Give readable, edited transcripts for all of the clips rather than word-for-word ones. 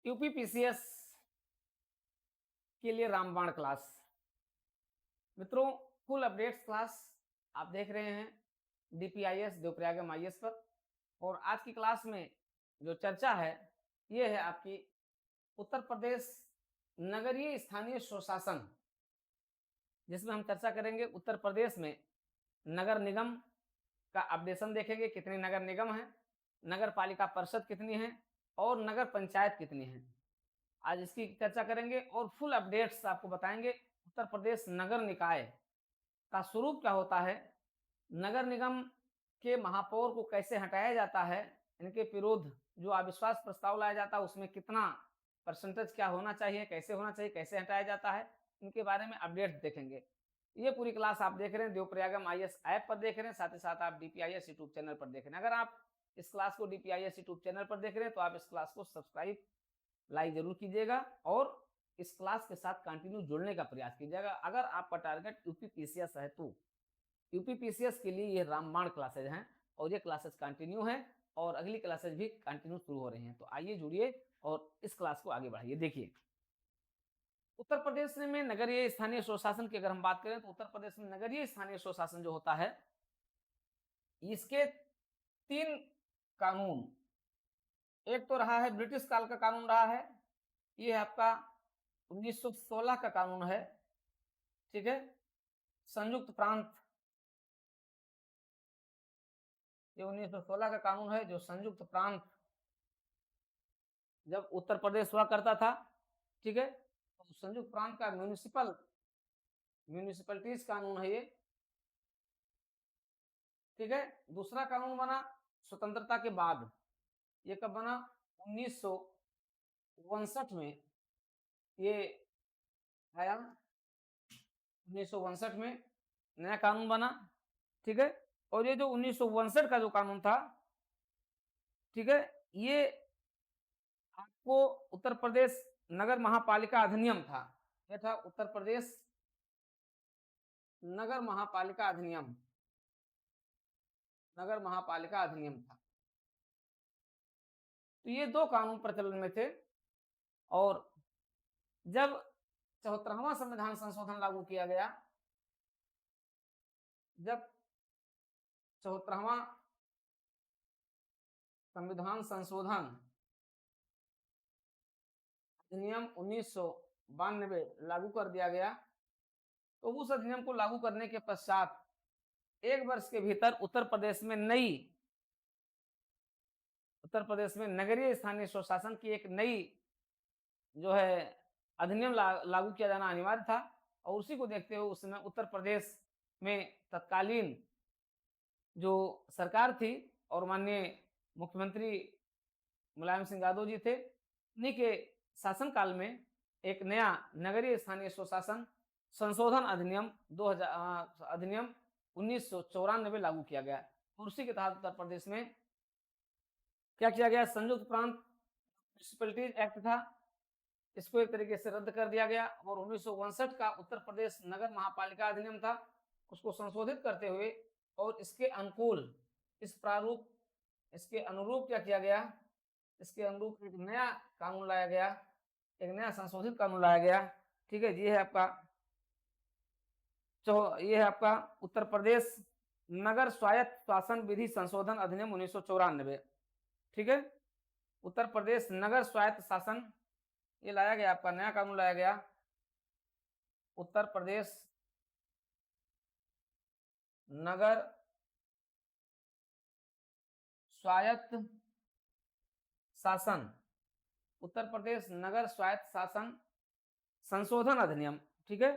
UP PCS के लिए रामबाण क्लास। मित्रों, फुल अपडेट्स क्लास आप देख रहे हैं डीपीआईएस देवप्रयाग एमआईएस पर। और आज की क्लास में जो चर्चा है ये है आपकी उत्तर प्रदेश नगरीय स्थानीय स्वशासन, जिसमें हम चर्चा करेंगे उत्तर प्रदेश में नगर निगम का अपडेशन देखेंगे, कितने नगर निगम हैं, नगर पालिका परिषद कितनी है और नगर पंचायत कितनी है। आज इसकी चर्चा करेंगे और फुल अपडेट्स आपको बताएंगे। उत्तर प्रदेश नगर निकाय का स्वरूप क्या होता है, नगर निगम के महापौर को कैसे हटाया जाता है, इनके विरुद्ध जो अविश्वास प्रस्ताव लाया जाता है उसमें कितना परसेंटेज क्या होना चाहिए, कैसे होना चाहिए, कैसे हटाया जाता है, इनके बारे में अपडेट्स देखेंगे। ये पूरी क्लास आप देख रहे हैं देवप्रयागम आईएएस ऐप पर देख रहे हैं, साथ ही साथ आप डीपीआईएस यूट्यूब चैनल पर देख रहे हैं। अगर आप इस क्लास को डीपीआईएस यूट्यूब चैनल पर देख रहे हैं तो आप इस क्लास को सब्सक्राइब लाइक जरूर कीजिएगा और इस क्लास के साथ कंटिन्यू जुड़ने का प्रयास कीजिएगा। अगर आपका टारगेट यूपी पीसीएस है तो यूपी पीसीएस के लिए ये रामबाण क्लासेज हैं और ये क्लासेज कंटिन्यू हैं और अगली क्लासेज भी कंटिन्यू शुरू हो रही हैं। तो आइए जुड़िए और इस क्लास को आगे बढ़ाइए। देखिए, उत्तर प्रदेश में नगरीय स्थानीय स्वशासन की अगर हम बात करें तो उत्तर प्रदेश में नगरीय स्थानीय स्वशासन जो होता है इसके 3 कानून, एक तो रहा है ब्रिटिश काल का कानून रहा है, ये आपका 1916 का कानून है, ठीक है। संयुक्त प्रांत, ये 1916 का कानून है जो संयुक्त प्रांत जब उत्तर प्रदेश हुआ करता था, ठीक है, तो संयुक्त प्रांत का म्यूनिसिपलिटीज कानून है ये, ठीक है। दूसरा कानून बना स्वतंत्रता के बाद, ये कब बना 1959 में ये आया, 1959 में नया कानून बना, ठीक है। और ये जो 1959 का जो कानून था, ठीक है, ये आपको उत्तर प्रदेश नगर महापालिका अधिनियम था, ये था उत्तर प्रदेश नगर महापालिका अधिनियम, नगर महापालिका अधिनियम था। तो ये 2 कानून प्रचलन में थे और जब 74वां संविधान संशोधन लागू किया गया, जब 74वां संविधान संशोधन अधिनियम 1992 लागू कर दिया गया, तो उस अधिनियम को लागू करने के पश्चात 1 वर्ष के भीतर उत्तर प्रदेश में नगरीय स्थानीय स्वशासन की एक नई जो है अधिनियम लागू किया जाना अनिवार्य था। और उसी को देखते हुए उसमें उत्तर प्रदेश में तत्कालीन जो सरकार थी और माननीय मुख्यमंत्री मुलायम सिंह यादव जी थे, उन्हीं के शासनकाल में एक नया नगरीय स्थानीय स्वशासन संशोधन अधिनियम 1994 लागू किया गया। और उसी के तहत उत्तर प्रदेश में क्या किया गया, संयुक्त प्रांत म्यूनिसिपैलिटीज एक्ट था, इसको एक तरीके से रद्द कर दिया गया और 1959 का उत्तर प्रदेश नगर महापालिका अधिनियम था, उसको संशोधित करते हुए और इसके अनुरूप क्या किया गया, इसके अनुरूप एक नया कानून लाया गया, एक नया संशोधित कानून लाया गया, ठीक है। ये है आपका उत्तर प्रदेश नगर स्वायत्त शासन विधि संशोधन अधिनियम 1994, ठीक है। उत्तर प्रदेश नगर स्वायत्त शासन ये लाया गया, आपका नया कानून लाया गया, उत्तर प्रदेश नगर स्वायत्त शासन, उत्तर प्रदेश नगर स्वायत्त शासन संशोधन अधिनियम, ठीक है।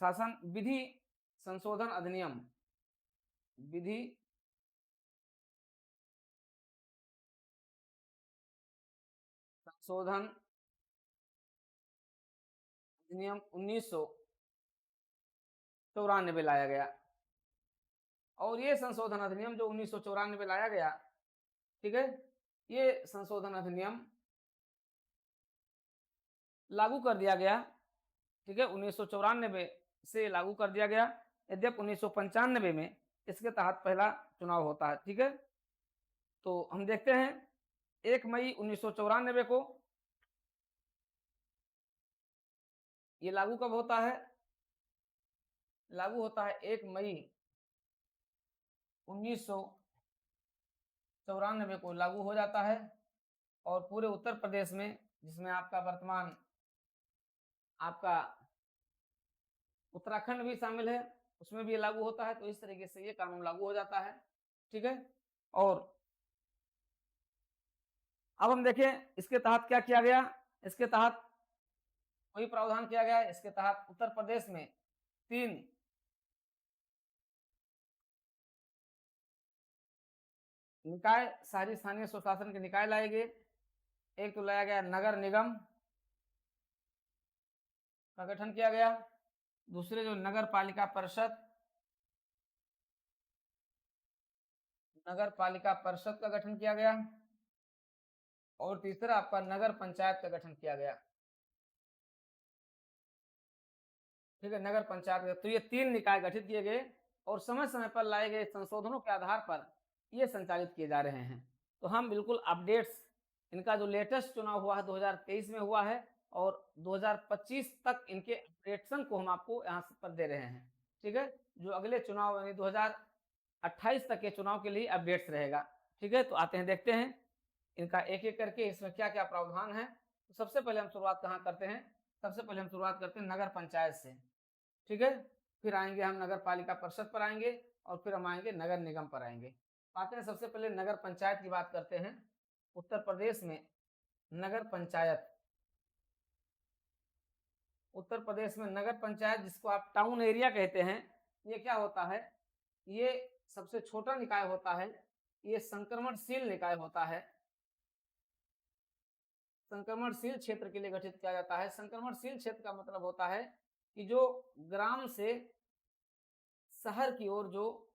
शासन विधि संशोधन अधिनियम, विधि संशोधन अधिनियम 1994 लाया गया। और ये संशोधन अधिनियम जो 1994 लाया गया, ठीक है, ये संशोधन अधिनियम लागू कर दिया गया, ठीक है, 1994 से लागू कर दिया गया। यद्यप 1995 में इसके तहत पहला चुनाव होता है, ठीक है। तो हम देखते हैं 1 मई 1994 को ये लागू कब होता है? लागू होता है 1 मई 1994 को लागू हो जाता है, और पूरे उत्तर प्रदेश में, जिसमें आपका वर्तमान आपका उत्तराखंड भी शामिल है, उसमें भी ये लागू होता है। तो इस तरीके से ये कानून लागू हो जाता है, ठीक है। और अब हम देखें इसके तहत क्या किया गया। इसके तहत वही प्रावधान किया गया है। इसके तहत उत्तर प्रदेश में 3 निकाय, शहरी स्थानीय स्वशासन के निकाय लाए गए। एक तो लाया गया नगर निगम का गठन किया गया, दूसरे जो नगर पालिका परिषद, नगर पालिका परिषद का गठन किया गया, और तीसरा आपका नगर पंचायत का गठन किया गया, ठीक है, नगर पंचायत। तो ये 3 निकाय गठित किए गए और समय समय पर लाए गए संशोधनों के आधार पर ये संचालित किए जा रहे हैं। तो हम बिल्कुल अपडेट्स, इनका जो लेटेस्ट चुनाव हुआ है 2023 में हुआ है, और 2025 तक इनके अपडेशन को हम आपको यहाँ पर दे रहे हैं, ठीक है। जो अगले चुनाव यानी 2028 तक के चुनाव के लिए अपडेट्स रहेगा, ठीक है। तो आते हैं, देखते हैं इनका एक एक करके इसमें क्या क्या प्रावधान है। तो सबसे पहले हम शुरुआत कहाँ करते हैं? सबसे पहले हम शुरुआत करते हैं नगर पंचायत से, ठीक है। फिर आएंगे हम नगर पालिका परिषद पर आएंगे, और फिर हम आएंगे नगर निगम पर आएंगे। आते हैं सबसे पहले नगर पंचायत की बात करते हैं। उत्तर प्रदेश में नगर पंचायत, उत्तर प्रदेश में नगर पंचायत, जिसको आप टाउन एरिया कहते हैं, ये क्या होता है? ये सबसे छोटा निकाय होता है। ये संक्रमणशील निकाय होता है। संक्रमणशील क्षेत्र के लिए गठित किया जाता है। संक्रमणशील क्षेत्र का मतलब होता है कि जो ग्राम से शहर की ओर जो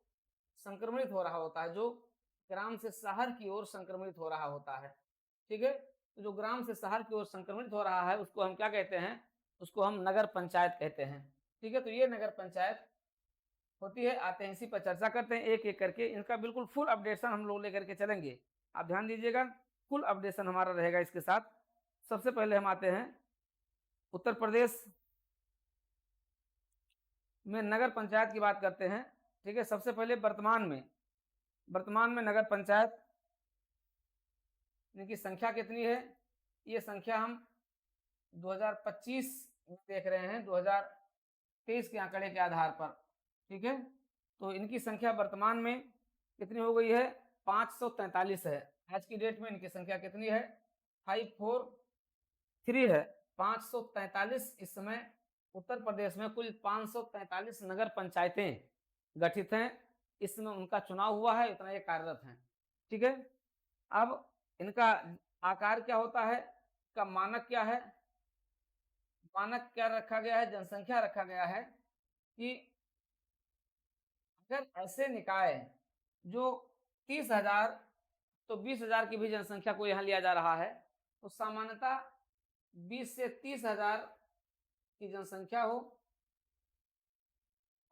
संक्रमित हो रहा होता है, जो ग्राम से शहर की ओर संक्रमित हो रहा होता है, ठीक है। तो जो ग्राम से शहर की ओर संक्रमित हो रहा है उसको हम क्या कहते हैं? उसको हम नगर पंचायत कहते हैं, ठीक है। तो ये नगर पंचायत होती है। आते हैं इसी पर चर्चा करते हैं एक एक करके। इनका बिल्कुल फुल अपडेशन हम लोग लेकर के चलेंगे, आप ध्यान दीजिएगा, फुल अपडेशन हमारा रहेगा इसके साथ। सबसे पहले हम आते हैं उत्तर प्रदेश में नगर पंचायत की बात करते हैं, ठीक है। सबसे पहले वर्तमान में नगर पंचायत, इनकी संख्या कितनी है? ये संख्या हम 2025 में देख रहे हैं, 2023 के आंकड़े के आधार पर, ठीक है। तो इनकी संख्या वर्तमान में कितनी हो गई है? 543 है। आज की डेट में इनकी संख्या कितनी है? 543 है। 543 इस समय उत्तर प्रदेश में कुल 543 नगर पंचायतें गठित हैं। इसमें उनका चुनाव हुआ है, इतना ये कार्यरत हैं, ठीक है। अब इनका आकार क्या होता है? का मानक क्या है? मानक क्या रखा गया है? जनसंख्या रखा गया है कि अगर ऐसे निकाय जो 30,000 तो 20,000 की भी जनसंख्या को यहाँ लिया जा रहा है, तो सामान्यतः 20 से 30,000 की जनसंख्या हो,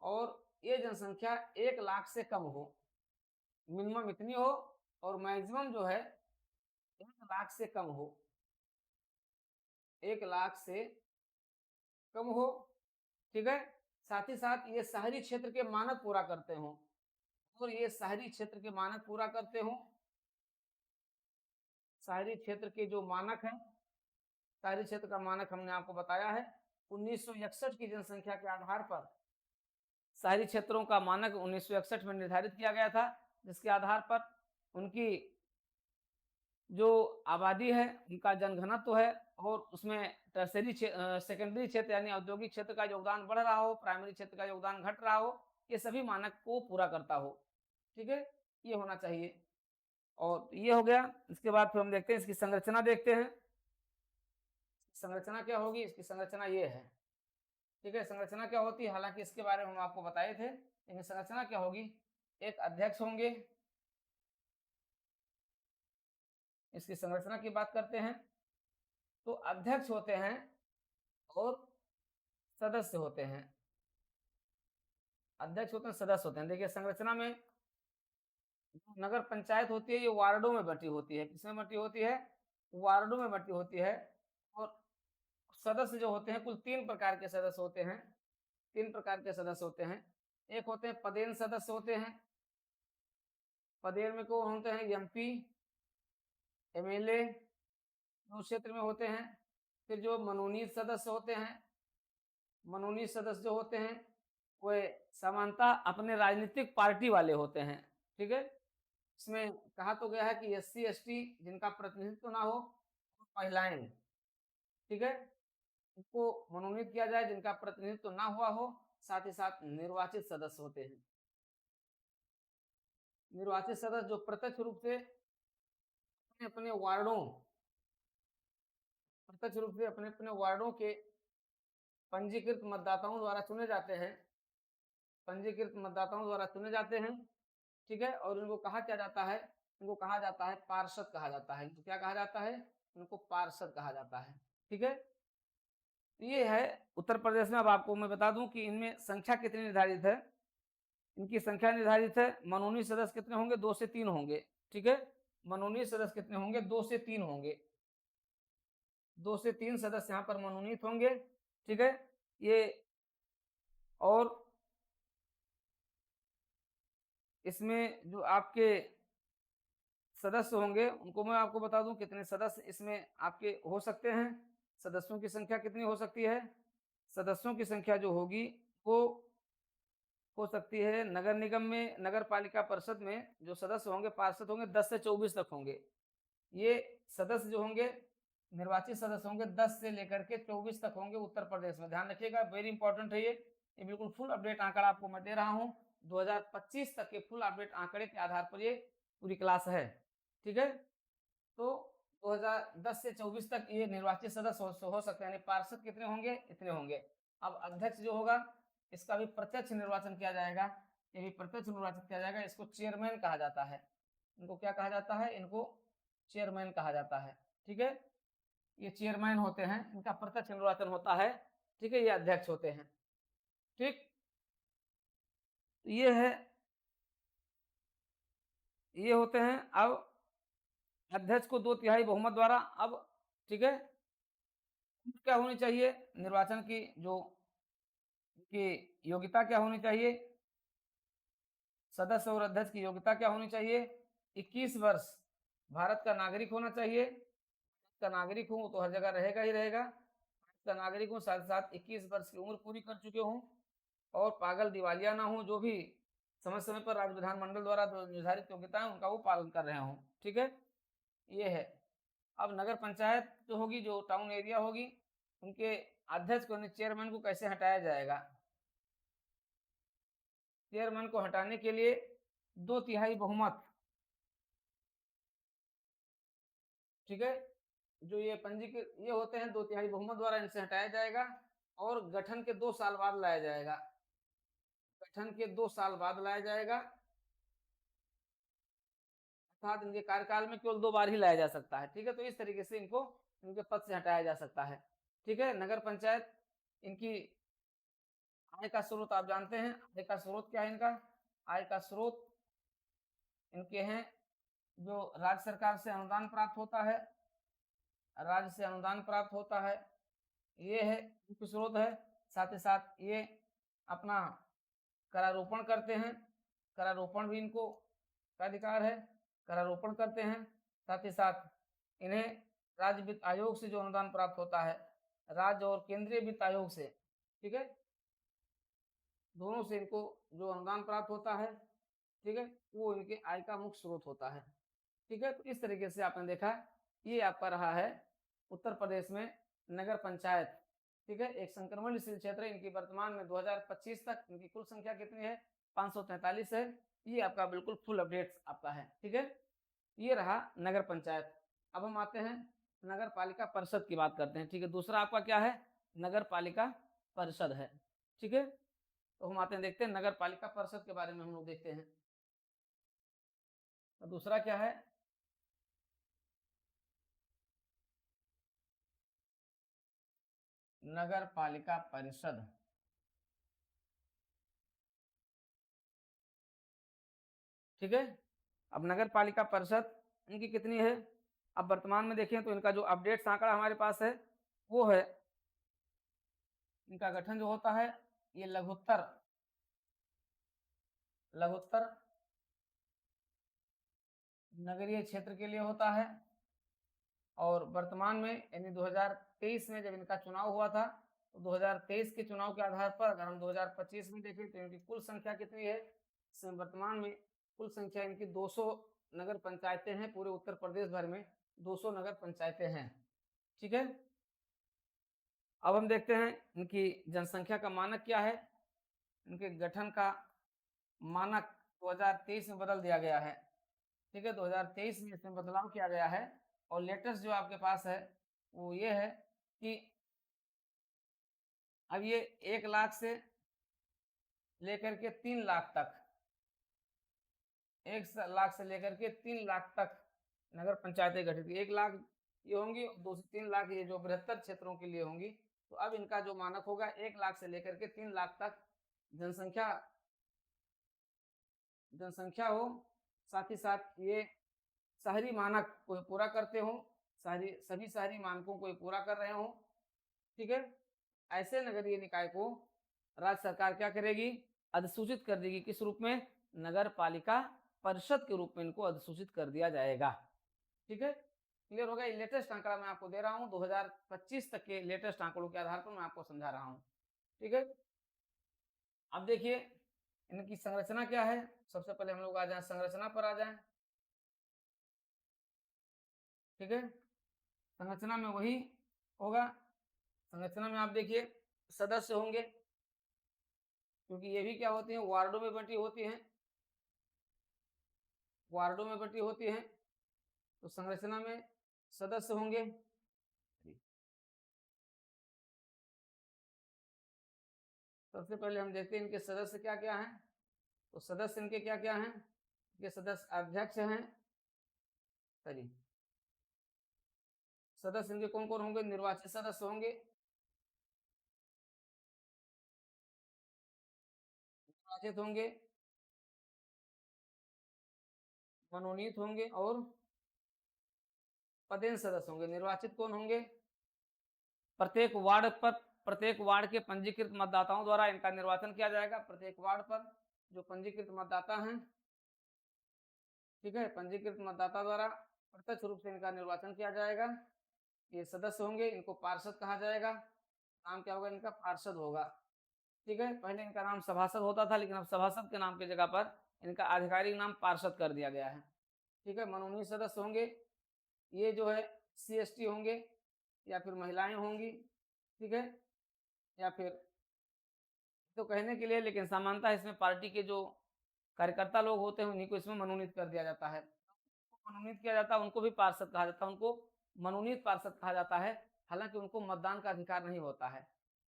और ये जनसंख्या 1 लाख से कम हो, मिनिमम इतनी हो, और मैक्सिमम जो है 1 लाख से कम हो, 1 लाख से कम हो, ठीक है। साथ ही साथ ये शहरी क्षेत्र के मानक पूरा करते हो, और ये शहरी क्षेत्र के मानक पूरा करते हो। शहरी क्षेत्र के जो मानक हैं, शहरी क्षेत्र का मानक हमने आपको बताया है 1961 की जनसंख्या के आधार पर शहरी क्षेत्रों का मानक 1961 में निर्धारित किया गया था, जिसके आधार पर उनकी जो आबादी है, उनका जनघनत्व है, और उसमें टर्सरी सेकेंडरी क्षेत्र यानी औद्योगिक क्षेत्र का योगदान बढ़ रहा हो, प्राइमरी क्षेत्र का योगदान घट रहा हो, ये सभी मानक को पूरा करता हो, ठीक है। ये होना चाहिए। और ये हो गया। इसके बाद फिर हम देखते हैं इसकी संरचना, देखते हैं संरचना क्या होगी। इसकी संरचना ये है, ठीक है। संरचना क्या होती है, हालांकि इसके बारे में हम आपको बताए थे, लेकिन संरचना क्या होगी? एक अध्यक्ष होंगे। इसकी संरचना की बात करते हैं तो अध्यक्ष होते हैं और सदस्य होते हैं। अध्यक्ष होते हैं, सदस्य होते हैं। देखिए संरचना में नगर पंचायत होती है, ये वार्डों में बटी होती है। किसमें बटी होती है? वार्डों में बटी होती है। और सदस्य जो होते हैं कुल 3 प्रकार के सदस्य होते हैं। 3 प्रकार के सदस्य होते हैं। एक होते हैं पदेन सदस्य होते हैं। पदेन में कौन होते हैं? एमपी, एमएलए उस क्षेत्र में होते हैं। फिर जो मनोनीत सदस्य होते हैं, मनोनीत सदस्य जो होते हैं वे सामान्यतः अपने राजनीतिक पार्टी वाले होते हैं। ठीक है, इसमें कहा तो गया है कि एससी एसटी जिनका प्रतिनिधित्व ना हो, महिलाएं, ठीक है, उनको मनोनीत किया जाए जिनका प्रतिनिधित्व ना हुआ हो। साथ ही साथ निर्वाचित सदस्य होते हैं। निर्वाचित सदस्य जो प्रत्यक्ष रूप से अपने अपने वार्डों प्रत्यक्ष रूप से अपने अपने वार्डों के पंजीकृत मतदाताओं द्वारा चुने जाते हैं। पंजीकृत मतदाताओं द्वारा चुने जाते हैं। ठीक है, और इनको कहा क्या जाता है? इनको कहा जाता है पार्षद कहा जाता है। इनको क्या कहा जाता है? इनको पार्षद कहा जाता है। ठीक है, ये है उत्तर प्रदेश में। अब आपको मैं बता दूं कि इनमें संख्या कितनी निर्धारित है। इनकी संख्या निर्धारित है। मनोनीत सदस्य कितने होंगे? 2 से 3 होंगे। ठीक है, मनोनीत सदस्य कितने होंगे? 2 से 3 होंगे। 2 से 3 सदस्य यहाँ पर मनोनीत होंगे। ठीक है, ये और इसमें जो आपके सदस्य होंगे उनको मैं आपको बता दूं कितने सदस्य इसमें आपके हो सकते हैं। सदस्यों की संख्या कितनी हो सकती है? सदस्यों की संख्या जो होगी वो हो सकती है नगर निगम में, नगर पालिका परिषद में जो सदस्य होंगे, पार्षद होंगे, 10 से 24 तक होंगे। ये सदस्य जो होंगे, निर्वाचित सदस्य होंगे, 10 से लेकर के 24 तक होंगे उत्तर प्रदेश में। ध्यान रखिएगा, वेरी इंपॉर्टेंट है ये बिल्कुल फुल अपडेट आंकड़ा आपको मैं दे रहा हूँ। 2025 तक के फुल अपडेट आंकड़े के आधार पर ये पूरी क्लास है। ठीक है, तो 2010 से 24 तक ये निर्वाचित सदस्य हो सकते हैं। यानी पार्षद कितने होंगे? इतने होंगे। अब अध्यक्ष जो होगा इसका भी प्रत्यक्ष निर्वाचन किया जाएगा। ये भी प्रत्यक्ष निर्वाचित किया जाएगा। इसको चेयरमैन कहा जाता है। इनको क्या कहा जाता है? इनको चेयरमैन कहा जाता है। ठीक है, ये चेयरमैन होते हैं, इनका प्रत्यक्ष निर्वाचन होता है। ठीक है, ये अध्यक्ष होते हैं। ठीक, ये है, ये होते हैं। अब अध्यक्ष को 2/3 बहुमत द्वारा, अब ठीक है, क्या होनी चाहिए? निर्वाचन की जो की योग्यता क्या होनी चाहिए? सदस्य और अध्यक्ष की योग्यता क्या होनी चाहिए? 21 वर्ष भारत का नागरिक होना चाहिए। का नागरिक हूं तो हर जगह रहेगा ही रहेगा। का नागरिक हूं, साथ साथ 21 वर्ष की उम्र पूरी कर चुके हूं और पागल दिवालिया ना हूं, जो भी समय समय पर राज्य विधानमंडल द्वारा निर्धारित योग्यता है उनका वो पालन कर रहे हों। ठीक है, ये है। अब नगर पंचायत जो होगी, जो टाउन एरिया होगी, उनके अध्यक्ष को, चेयरमैन को कैसे हटाया जाएगा? चेयरमैन को हटाने के लिए 2/3 बहुमत, ठीक है, जो ये पंजीकृत ये होते हैं, 2/3 बहुमत द्वारा इनसे हटाया जाएगा और गठन के 2 साल बाद लाया जाएगा। गठन के 2 साल बाद लाया जाएगा, अर्थात इनके कार्यकाल में केवल 2 बार ही लाया जा सकता है। ठीक है, तो इस तरीके से इनको इनके पद से हटाया जा सकता है। ठीक है, नगर पंचायत, इनकी आय का स्रोत आप जानते हैं। आय का स्रोत क्या है इनका? आय का स्रोत इनके हैं जो राज्य सरकार से अनुदान प्राप्त होता है, राज्य से अनुदान प्राप्त होता है, ये है मुख्य स्रोत है। साथ ही साथ ये अपना करारोपण करते हैं, करारोपण भी इनको का अधिकार है, करारोपण करते हैं। साथ ही साथ इन्हें राज्य वित्त आयोग से जो अनुदान प्राप्त होता है, राज्य और केंद्रीय वित्त आयोग से, ठीक है, दोनों से इनको जो अनुदान प्राप्त होता है, ठीक है, वो इनके आय का मुख्य स्रोत होता है। ठीक है, तो इस तरीके से आपने देखा, ये आपका रहा है उत्तर प्रदेश में नगर पंचायत। ठीक है, एक संक्रमणशील क्षेत्र है। इनकी वर्तमान में 2025 तक इनकी कुल संख्या कितनी है? 543 है। ये आपका बिल्कुल फुल अपडेट आपका है। ठीक है, ये रहा नगर पंचायत। अब हम आते हैं नगर पालिका परिषद की बात करते हैं। ठीक है, दूसरा आपका क्या है? नगर पालिका परिषद है। ठीक है, तो हम आते हैं, देखते हैं नगर पालिका परिषद के बारे में हम लोग देखते हैं। तो दूसरा क्या है? नगर पालिका परिषद। ठीक है, अब नगर पालिका परिषद इनकी कितनी है? अब वर्तमान में देखें तो इनका जो अपडेट्स आंकड़ा हमारे पास है वो है इनका गठन जो होता है ये लघुत्तर नगरीय क्षेत्र के लिए होता है। और वर्तमान में यानी 2023 में जब इनका चुनाव हुआ था तो 2023 के चुनाव के आधार पर अगर हम 2025 में देखें तो इनकी कुल संख्या कितनी है, वर्तमान में कुल संख्या इनकी 200 नगर पंचायतें हैं। पूरे उत्तर प्रदेश भर में 200 नगर पंचायतें हैं। ठीक है, अब हम देखते हैं इनकी जनसंख्या का मानक क्या है। इनके गठन का मानक 2023 में बदल दिया गया है। ठीक है, 2023 में इसमें बदलाव किया गया है और लेटेस्ट जो आपके पास है वो ये है कि अब ये 1 लाख से लेकर के 3 लाख तक, 1 लाख से लेकर के 3 लाख तक नगर पंचायतें गठित, 1 लाख ये होंगी, 2 से 3 लाख ये जो बृहत्तर क्षेत्रों के लिए होंगी। तो अब इनका जो मानक होगा 1 लाख से लेकर के 3 लाख तक जनसंख्या हो, साथ ही साथ ये शहरी मानक को पूरा करते हो, सभी शहरी मानकों को पूरा कर रहे हो। ठीक है, ऐसे नगरीय निकाय को राज्य सरकार क्या करेगी, अधिसूचित कर देगी। किस रूप में, नगर पालिका परिषद के रूप में इनको अधिसूचित कर दिया जाएगा। ठीक है, क्लियर हो गया। लेटेस्ट आंकड़ा मैं आपको दे रहा हूं, 2025 तक के लेटेस्ट आंकड़ों के आधार पर मैं आपको समझा रहा हूं। ठीक है, अब देखिए इनकी संरचना क्या है। सबसे पहले हम लोग आ जाए संरचना पर आ जाए। ठीक है, संरचना में वही होगा। संरचना में आप देखिए सदस्य होंगे, क्योंकि ये भी क्या होती हैं, वार्डों में बंटी होती हैं, तो संरचना में सदस्य होंगे। सबसे पहले हम देखते हैं इनके सदस्य क्या क्या हैं। तो सदस्य इनके क्या क्या हैं, इनके सदस्य अध्यक्ष हैं। चलिए, सदस्य इनके कौन कौन होंगे, निर्वाचित सदस्य होंगे, निर्वाचित होंगे, मनोनीत होंगे और पदेन सदस्य होंगे। निर्वाचित कौन होंगे, प्रत्येक वार्ड के पंजीकृत मतदाताओं द्वारा इनका निर्वाचन किया जाएगा। प्रत्येक वार्ड पर जो पंजीकृत मतदाता हैं, ठीक है, पंजीकृत मतदाता द्वारा प्रत्यक्ष रूप से इनका निर्वाचन किया जाएगा। ये सदस्य होंगे, इनको पार्षद कहा जाएगा। नाम क्या होगा इनका, पार्षद होगा। ठीक है, पहले इनका नाम सभासद होता था, लेकिन अब सभासद के नाम की जगह पर इनका आधिकारिक नाम पार्षद कर दिया गया है। ठीक है, मनोनीत सदस्य होंगे, ये जो है CST होंगे या फिर महिलाएं होंगी। ठीक है, या फिर तो कहने के लिए, लेकिन सामान्यतः इसमें पार्टी के जो कार्यकर्ता लोग होते हैं उन्हीं को इसमें मनोनीत कर दिया जाता है। मनोनीत किया जाता है उनको भी पार्षद कहा जाता है, उनको मनोनीत पार्षद कहा जाता है। हालांकि उनको मतदान का अधिकार नहीं होता है।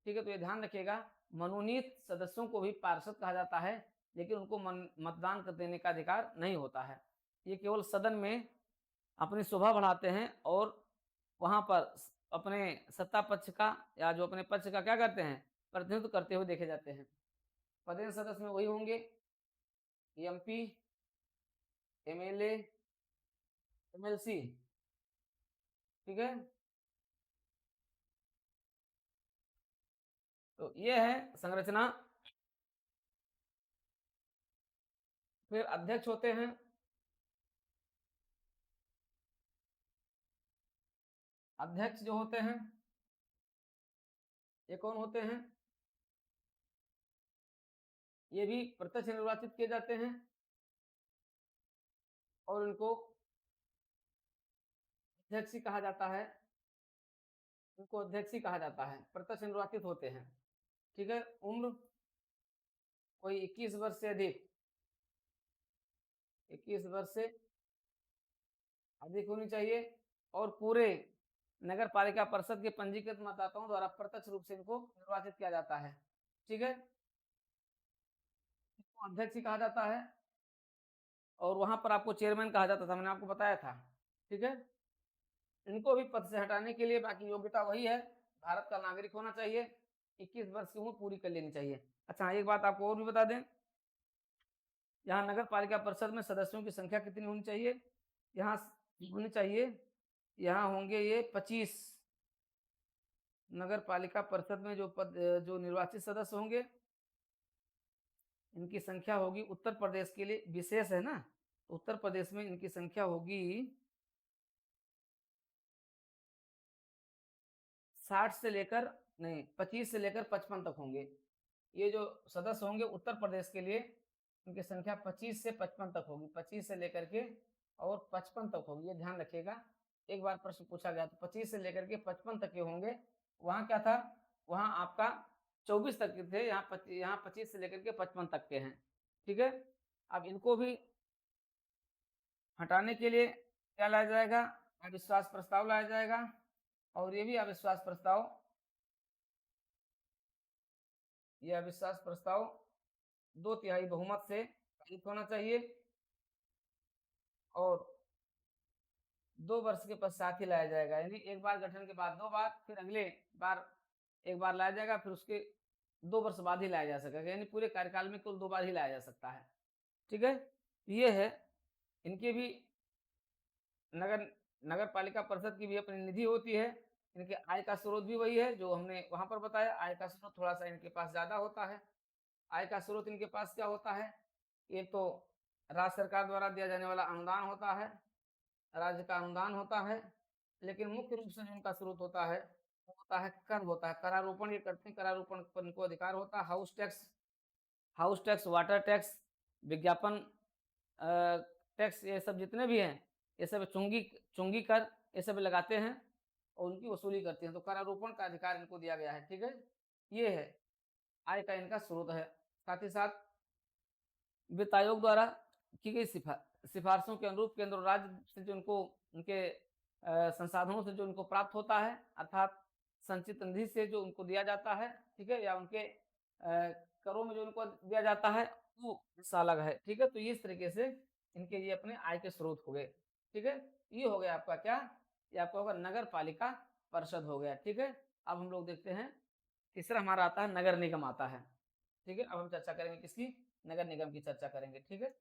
ठीक है, तो ये ध्यान रखिएगा, मनोनीत सदस्यों को भी पार्षद कहा जाता है, लेकिन उनको मतदान कर देने का अधिकार नहीं होता है। ये केवल सदन में अपनी शोभा बढ़ाते हैं और वहां पर अपने सत्ता पक्ष का या जो अपने पक्ष का क्या करते हैं, प्रतिनिधित्व करते हुए देखे जाते हैं। पदेन सदस्य में वही होंगे, MP, MLA, MLC। ठीक है, तो ये है संरचना। फिर अध्यक्ष होते हैं, अध्यक्ष जो होते हैं ये कौन होते हैं, ये भी प्रत्यक्ष निर्वाचित किए जाते हैं और इनको अध्यक्ष ही कहा जाता है, इनको अध्यक्ष ही कहा जाता है, प्रत्यक्ष निर्वाचित होते हैं। ठीक है, उम्र कोई 21 वर्ष से अधिक, 21 वर्ष से अधिक होनी चाहिए और पूरे नगर पालिका परिषद के पंजीकृत मतदाताओं द्वारा प्रत्यक्ष रूप से इनको निर्वाचित किया जाता है। ठीक है, इसको अध्यक्ष ही कहा जाता है और वहां पर आपको चेयरमैन कहा जाता था, मैंने आपको बताया था। ठीक है, इनको भी पद से हटाने के लिए बाकी योग्यता वही है, भारत का नागरिक होना चाहिए, 21 वर्ष की उम्र पूरी कर लेनी चाहिए। अच्छा, एक बात आपको और भी बता दें, यहाँ नगर पालिका परिषद में सदस्यों की संख्या कितनी होनी चाहिए, यहाँ होनी चाहिए, यहाँ होंगे ये 25 नगर पालिका परिषद में जो निर्वाचित सदस्य होंगे, इनकी संख्या होगी उत्तर प्रदेश के लिए विशेष है ना, उत्तर प्रदेश में इनकी संख्या होगी 60 से लेकर नहीं 25 से लेकर 55 तक होंगे। ये जो सदस्य होंगे उत्तर प्रदेश के लिए, इनकी संख्या 25 से 55 तक होगी, 25 से लेकर के और 55 तक होगी, ये ध्यान रखिएगा। एक बार प्रश्न पूछा गया तो 25 से लेकर के 55 तक के होंगे। वहां क्या था, वहां आपका 24 तक के थे, यहाँ 25 से लेकर के 55 तक के हैं। ठीक है, अब इनको भी हटाने के लिए क्या लाया जाएगा, अविश्वास प्रस्ताव लाया जाएगा, और ये भी अविश्वास प्रस्ताव, यह अविश्वास प्रस्ताव 2/3 बहुमत से पारित होना चाहिए और 2 वर्ष के पश्चात ही लाया जाएगा, यानी एक बार गठन के बाद 2 बार, फिर अगले बार एक बार लाया जाएगा, फिर उसके 2 वर्ष बाद ही लाया जा सकेगा, यानी पूरे कार्यकाल में कुल 2 बार ही लाया जा सकता है। ठीक है, ये है इनके भी नगर पालिका परिषद की भी अपनी निधि होती है। इनके आय का स्रोत भी वही है जो हमने वहां पर बताया, आय का स्रोत थोड़ा सा इनके पास ज्यादा होता है। आय का स्रोत इनके पास क्या होता है, एक तो राज्य सरकार द्वारा दिया जाने वाला अनुदान होता है, राज्य का अनुदान होता है, लेकिन मुख्य रूप से जो इनका स्रोत होता है वो होता है कर, होता है करारोपण, ये करते हैं, करारोपण पर इनको अधिकार होता है। हाउस टैक्स, वाटर टैक्स, विज्ञापन टैक्स, ये सब जितने भी हैं, ये सब चुंगी कर, ये सब लगाते हैं और उनकी वसूली करते हैं, तो करारोपण का अधिकार इनको दिया गया है। ठीक है, ये है आय का इनका स्रोत है। साथ ही साथ वित्त आयोग द्वारा की गई सिफारिशों के अनुरूप केंद्र और राज्य से जो उनको उनके संसाधनों से जो उनको प्राप्त होता है, अर्थात संचित निधि से जो उनको दिया जाता है, ठीक है, या उनके करों में जो उनको दिया जाता है वो हिस्सा अलग है। ठीक है, तो इस तरीके से इनके ये अपने आय के स्रोत हो गए। ठीक है, ये हो गया आपका क्या, ये आपका होगा नगर पालिका परिषद हो गया। ठीक है, अब हम लोग देखते हैं तीसरा हमारा आता है नगर निगम आता है। ठीक है, अब हम चर्चा करेंगे किसकी, नगर निगम की चर्चा करेंगे। ठीक है,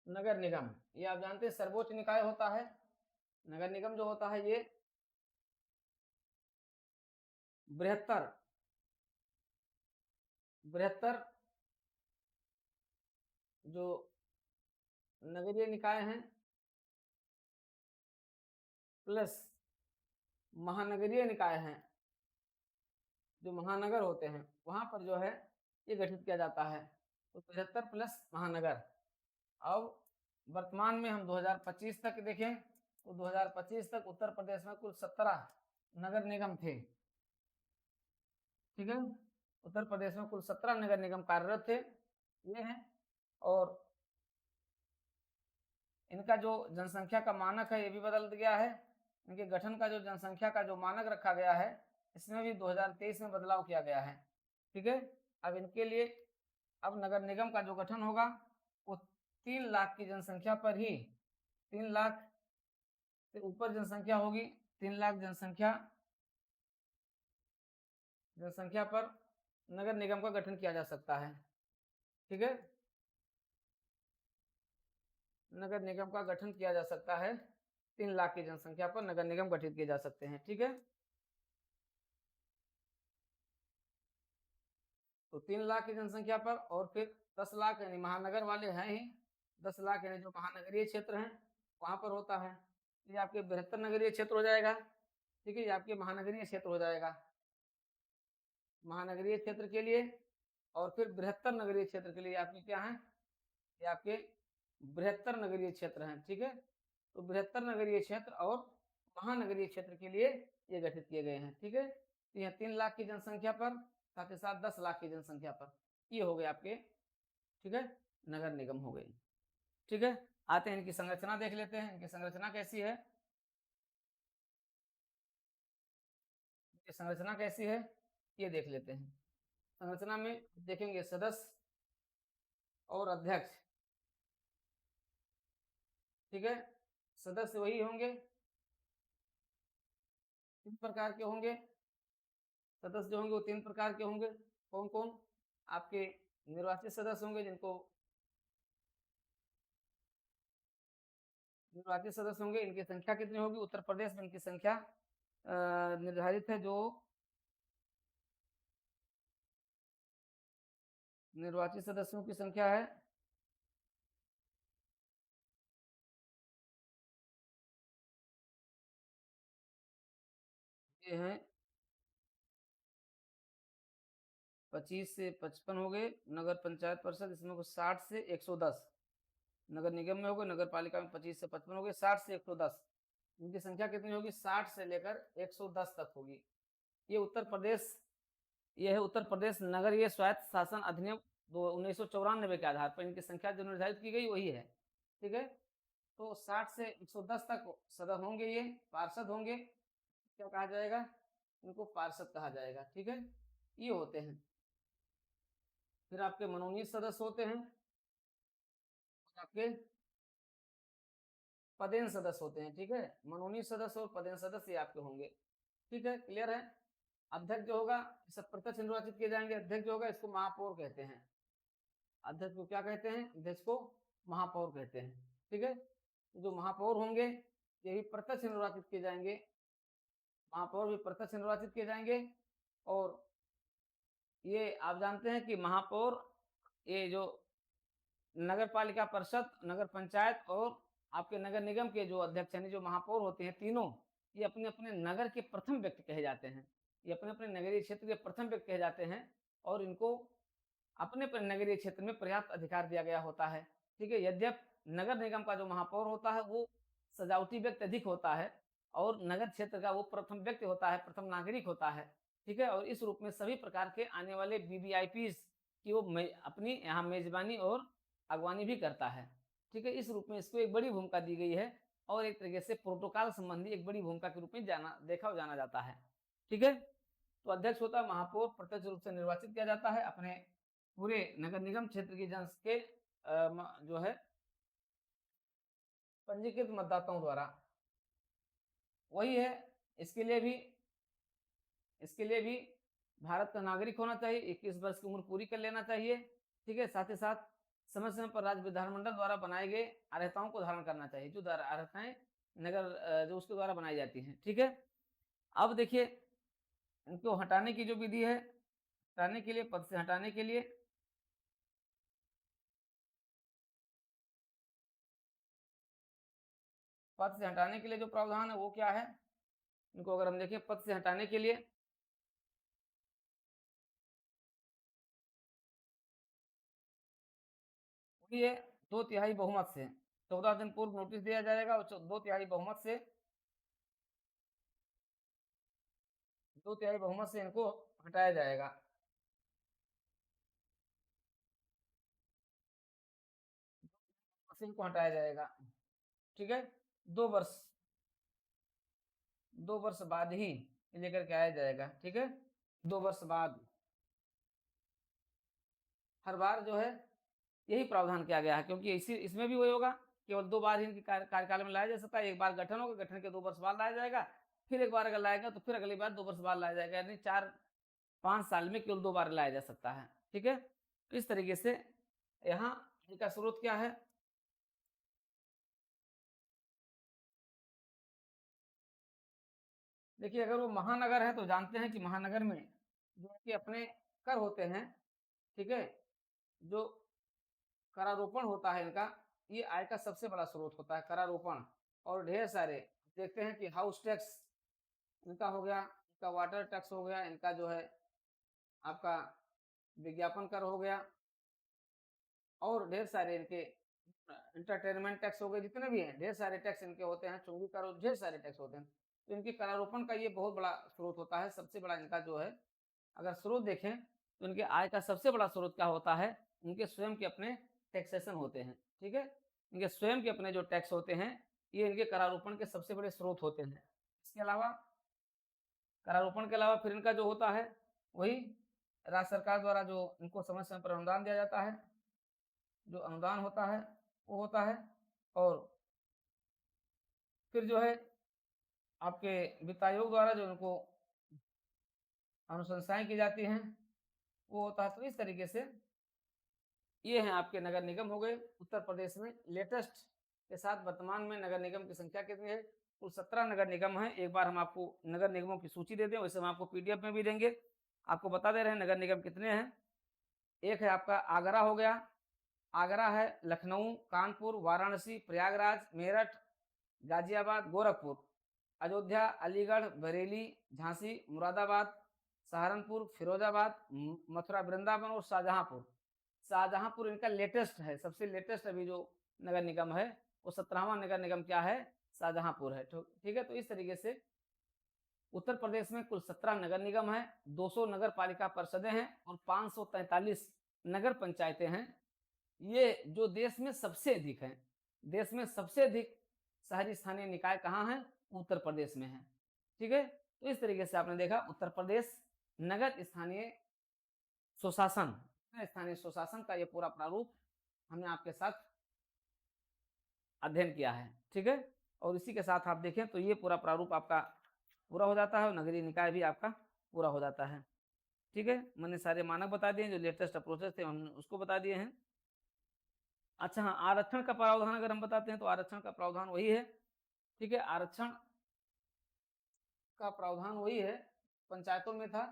नगर निगम ये आप जानते हैं सर्वोच्च निकाय होता है। नगर निगम जो होता है ये बृहत्तर बृहत्तर जो नगरीय निकाय हैं प्लस महानगरीय निकाय हैं, जो महानगर होते हैं वहां पर जो है ये गठित किया जाता है, तो 75 प्लस महानगर। अब वर्तमान में हम 2025 तक देखें तो 2025 तक उत्तर प्रदेश में कुल 17 नगर निगम थे। ठीक है, उत्तर प्रदेश में कुल 17 नगर निगम कार्यरत थे, ये हैं। और इनका जो जनसंख्या का मानक है ये भी बदल गया है, इनके गठन का जो जनसंख्या का जो मानक रखा गया है इसमें भी 2023 में बदलाव किया गया है। ठीक है, अब इनके लिए अब नगर निगम का जो गठन होगा वो 3 लाख की जनसंख्या पर ही, 3 लाख से ऊपर जनसंख्या होगी, 3 लाख जनसंख्या जनसंख्या पर नगर निगम का गठन किया जा सकता है। ठीक है, नगर निगम का गठन किया जा सकता है, 3 लाख की जनसंख्या पर नगर निगम गठित किए जा सकते हैं। ठीक है, तो 3 लाख की जनसंख्या पर, और फिर 10 लाख यानी महानगर वाले हैं ही, 10 लाख यानी जो महानगरीय क्षेत्र हैं वहां पर होता है, ये आपके बृहत्तर नगरीय क्षेत्र हो जाएगा। ठीक है, ये आपके महानगरीय क्षेत्र हो जाएगा, महानगरीय क्षेत्र के लिए। और फिर बृहत्तर नगरीय क्षेत्र के लिए आपके क्या है, ये आपके बृहत्तर नगरीय क्षेत्र हैं। ठीक है, तो बृहत्तर नगरीय क्षेत्र और महानगरीय क्षेत्र के लिए ये गठित किए गए हैं। ठीक है, तो यह 3 लाख की जनसंख्या पर, साथ ही साथ 10 लाख की जनसंख्या पर, ये हो गए आपके, ठीक है, नगर निगम हो गए। ठीक है, आते हैं इनकी संरचना देख लेते हैं, इनकी संरचना कैसी है, संरचना कैसी है ये देख लेते हैं। संरचना में देखेंगे सदस्य और अध्यक्ष। ठीक है, सदस्य वही होंगे, 3 प्रकार के होंगे, सदस्य जो होंगे वो 3 प्रकार के होंगे। कौन कौन, आपके निर्वाचित सदस्य होंगे जिनको निर्वाचित सदस्य होंगे, इनकी संख्या कितनी होगी? उत्तर प्रदेश में इनकी संख्या निर्धारित है, जो निर्वाचित सदस्यों की संख्या है ये है 25 से 55 हो गए। नगर पंचायत परिषद इसमें को 60 से 110, नगर निगम में हो गए, नगर पालिका में 25 से 55 हो गए, 60 से 110, इनकी संख्या कितनी होगी? 60 से लेकर 110 तक होगी। ये उत्तर प्रदेश, ये है उत्तर प्रदेश नगरीय स्वायत्त शासन अधिनियम 1994 के आधार पर इनकी संख्या जो निर्धारित की गई वही है। ठीक है, तो 60 से 110 तक सदस्य होंगे, ये पार्षद होंगे, क्या कहा जाएगा? इनको पार्षद कहा जाएगा। ठीक है, ये होते हैं। फिर आपके मनोनीत सदस्य होते हैं, आपके पदेन सदस्य होते हैं। ठीक है, मनोनीत सदस्य और पदेन सदस्य ये आपके होंगे। ठीक है, क्लियर है। अध्यक्ष जो होगा सब प्रत्यक्ष निर्वाचित किए जाएंगे। अध्यक्ष जो होगा इसको महापौर कहते हैं। अध्यक्ष को क्या कहते हैं? अध्यक्ष को महापौर कहते हैं। ठीक है, जो महापौर होंगे ये भी प्रत्यक्ष निर्वाचित किए जाएंगे, महापौर भी प्रत्यक्ष निर्वाचित किए जाएंगे। और ये आप जानते हैं कि महापौर, ये जो नगर पालिका परिषद, नगर पंचायत और आपके नगर निगम के जो अध्यक्ष यानी जो महापौर होते हैं, तीनों ये अपने अपने नगर के प्रथम व्यक्ति कहे जाते हैं। ये अपने अपने नगरीय क्षेत्र के प्रथम व्यक्ति कहे जाते हैं और इनको अपने नगरीय क्षेत्र में पर्याप्त अधिकार दिया गया होता है। ठीक है, यद्यपि नगर निगम का जो महापौर होता है वो सजावटी व्यक्ति अधिक होता है और नगर क्षेत्र का वो प्रथम व्यक्ति होता है, प्रथम नागरिक होता है। ठीक है, और इस रूप में सभी प्रकार के आने वाले वीवीआईपीज की वो अपनी यहाँ मेजबानी और अगवानी भी करता है। ठीक है, इस रूप में इसको एक बड़ी भूमिका दी गई है और एक तरीके से प्रोटोकॉल संबंधी एक बड़ी भूमिका के रूप में देखा और जाना जाता है। ठीक है, तो अध्यक्ष होता है महापौर, प्रत्यक्ष रूप से निर्वाचित किया जाता है अपने पूरे नगर निगम क्षेत्र की जन के जो है पंजीकृत मतदाताओं द्वारा। वही है, इसके लिए भी भारत का नागरिक होना चाहिए, 21 वर्ष की उम्र पूरी कर लेना चाहिए। ठीक है, साथ ही साथ समय समय पर राज्य विधानमंडल द्वारा बनाए गए अर्हताओं को धारण करना चाहिए, जो अर्हताएं नगर जो उसके द्वारा बनाई जाती हैं। ठीक है, अब देखिए इनको हटाने की जो विधि है, हटाने के लिए, पद से हटाने के लिए जो प्रावधान है वो क्या है? इनको अगर हम देखें पद से हटाने के लिए, ये 2/3 बहुमत से 14 दिन पूर्व नोटिस दिया जाएगा और 2/3 बहुमत से 2/3 बहुमत से इनको हटाया जाएगा। इनको हटाया जाएगा। ठीक है, 2 वर्ष 2 वर्ष बाद ही लेकर के आया जाएगा। ठीक है, 2 वर्ष बाद हर बार जो है यही प्रावधान किया गया है, क्योंकि इसी इसमें भी वही होगा, केवल 2 बार ही इनकी कार्यकाल में लाया जा सकता है। एक बार गठन होगा, गठन के 2 वर्ष बाद लाया जाएगा, फिर एक बार अगर लाएगा तो फिर अगली बार 2 वर्ष बाद लाया जाएगा, यानी 4-5 साल में केवल 2 बार लाया जा सकता है। ठीक है, इस तरीके से यहाँ इनका स्रोत क्या है? देखिए, अगर वो महानगर है तो जानते हैं कि महानगर में जो कि अपने कर होते हैं। ठीक है, जो करारोपण होता है इनका, ये आय का सबसे बड़ा स्रोत होता है, करारोपण। और ढेर सारे देखते हैं कि हाउस टैक्स इनका हो गया, इनका वाटर टैक्स हो गया, इनका जो है आपका विज्ञापन कर हो गया, और ढेर सारे इनके इंटरटेनमेंट टैक्स हो गए, जितने भी हैं ढेर सारे टैक्स इनके होते हैं, चुंगी कर, ढेर सारे टैक्स होते हैं। तो इनके करारोपण का ये बहुत बड़ा स्रोत होता है, सबसे बड़ा इनका जो है अगर स्रोत देखें तो इनके आय का सबसे बड़ा स्रोत क्या होता है? इनके स्वयं के अपने टैक्सेशन होते हैं। ठीक है, इनके स्वयं के अपने जो टैक्स होते हैं ये इनके करारोपण के सबसे बड़े स्रोत होते हैं। इसके अलावा करारोपण के अलावा फिर इनका जो होता है वही राज्य सरकार द्वारा जो इनको समय समय पर अनुदान दिया जाता है, जो अनुदान होता है वो होता है। और फिर जो है आपके वित्त आयोग द्वारा जो इनको अनुशंसाएं की जाती हैं वो होता है। तो इस तरीके से ये हैं आपके नगर निगम हो गए उत्तर प्रदेश में लेटेस्ट के साथ वर्तमान में नगर निगम की संख्या कितनी है? कुल 17 नगर निगम है। एक बार हम आपको नगर निगमों की सूची दे दें, वैसे हम आपको पीडीएफ में भी देंगे। आपको बता दे रहे हैं नगर निगम कितने हैं। एक है आपका आगरा हो गया, आगरा है, लखनऊ, कानपुर, वाराणसी, प्रयागराज, मेरठ, गाजियाबाद, गोरखपुर, अयोध्या, अलीगढ़, बरेली, झांसी, मुरादाबाद, सहारनपुर, फिरोजाबाद, मथुरा, वृंदावन और शाहजहांपुर। शाहजहांपुर इनका लेटेस्ट है, सबसे लेटेस्ट अभी जो नगर निगम है वो 17वां नगर निगम क्या है? शाहजहांपुर है। ठीक है, तो इस तरीके से उत्तर प्रदेश में कुल 17 नगर निगम है, 200 नगर पालिका परिषदें हैं और 543 नगर पंचायतें हैं। ये जो देश में सबसे अधिक है, देश में सबसे अधिक शहरी स्थानीय निकाय कहाँ है? उत्तर प्रदेश में है। ठीक है, तो इस तरीके से आपने देखा उत्तर प्रदेश नगर स्थानीय सुशासन, स्थानीय सुशासन का ये पूरा प्रारूप हमने आपके साथ अध्ययन किया है। ठीक है, और इसी के साथ आप देखें तो ये पूरा प्रारूप आपका पूरा हो जाता है और नगरीय निकाय भी आपका पूरा हो जाता है। ठीक है, मैंने सारे मानक बता दिए, जो लेटेस्ट अप्रोचेस थे हमने उसको बता दिए हैं। अच्छा हाँ, आरक्षण का प्रावधान अगर हम बताते हैं तो आरक्षण का प्रावधान वही है। ठीक है, आरक्षण का प्रावधान वही है, पंचायतों में था।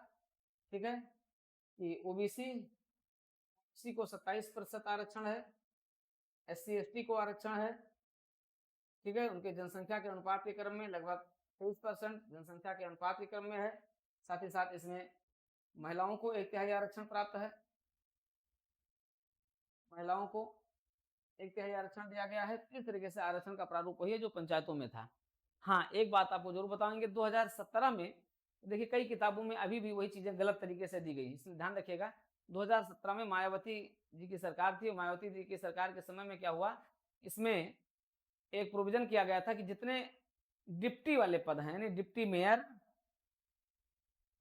ठीक है, कि ओबीसी को 27% आरक्षण है, SC ST को आरक्षण है। ठीक है, उनके जनसंख्या के अनुपात के क्रम में लगभग 23% जनसंख्या के अनुपात के क्रम में है। साथ ही साथ इसमें महिलाओं को 1/3 आरक्षण प्राप्त है, महिलाओं को 1/3 आरक्षण दिया गया है। इस तरीके से आरक्षण का प्रारूप वही है जो पंचायतों में था। हाँ, एक बात आपको जरूर बताएंगे, 2017 में देखिए कई किताबों में अभी भी वही चीजें गलत तरीके से दी गई, इसलिए ध्यान रखिएगा। 2017 में मायावती जी की सरकार थी, मायावती जी की सरकार के समय में क्या हुआ, इसमें एक प्रोविजन किया गया था कि जितने डिप्टी वाले पद हैं, यानी डिप्टी मेयर,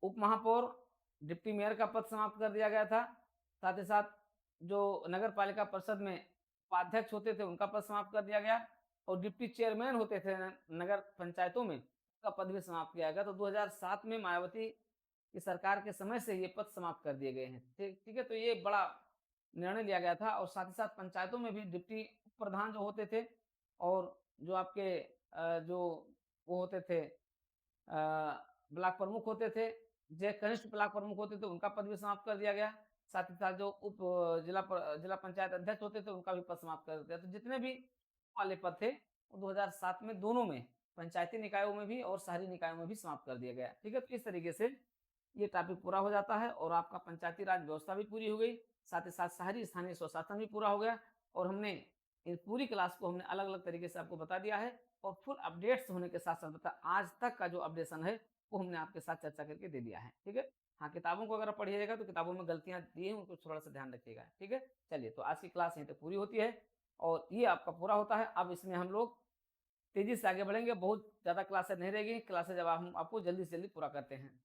उप महापौर, डिप्टी मेयर का पद समाप्त कर दिया गया था। साथ ही साथ जो नगर पालिका परिषद में उपाध्यक्ष होते थे उनका पद समाप्त कर दिया गया, और डिप्टी चेयरमैन होते थे नगर पंचायतों में, उनका पद भी समाप्त किया गया। तो 2007 में मायावती की सरकार के समय से ये पद समाप्त कर दिए गए हैं। ठीक है, तो ये बड़ा निर्णय लिया गया था। और साथ ही साथ पंचायतों में भी डिप्टी प्रधान जो होते थे और जो आपके जो वो होते थे ब्लॉक प्रमुख होते थे, जो कनिष्ठ ब्लॉक प्रमुख होते थे उनका पद भी समाप्त कर दिया गया। साथ ही साथ जो उप जिला पंचायत अध्यक्ष होते थे उनका भी पद समाप्त कर दिया। तो जितने भी वाले पद थे वो 2007 में दोनों में, पंचायती निकायों में भी और शहरी निकायों में भी समाप्त कर दिया गया। ठीक है, तो इस तरीके से ये टॉपिक पूरा हो जाता है और आपका पंचायती राज व्यवस्था भी पूरी हो गई, साथ ही साथ शहरी स्थानीय स्वशासन भी पूरा हो गया। और हमने इस पूरी क्लास को हमने अलग अलग तरीके से आपको बता दिया है, और फुल अपडेट्स होने के साथ साथ बता आज तक का जो अपडेशन है वो हमने आपके साथ चर्चा करके दे दिया है। ठीक है, हाँ, किताबों को अगर पढ़िएगा तो किताबों में गलतियां दी हैं उनको थोड़ा सा ध्यान रखिएगा। ठीक है, चलिए, तो आज की क्लास यहीं तक पूरी होती है और ये आपका पूरा होता है। अब इसमें हम लोग तेजी से आगे बढ़ेंगे, बहुत ज़्यादा क्लासेज नहीं रहेगी, क्लासेज अब हम आपको जल्दी से जल्दी पूरा करते हैं।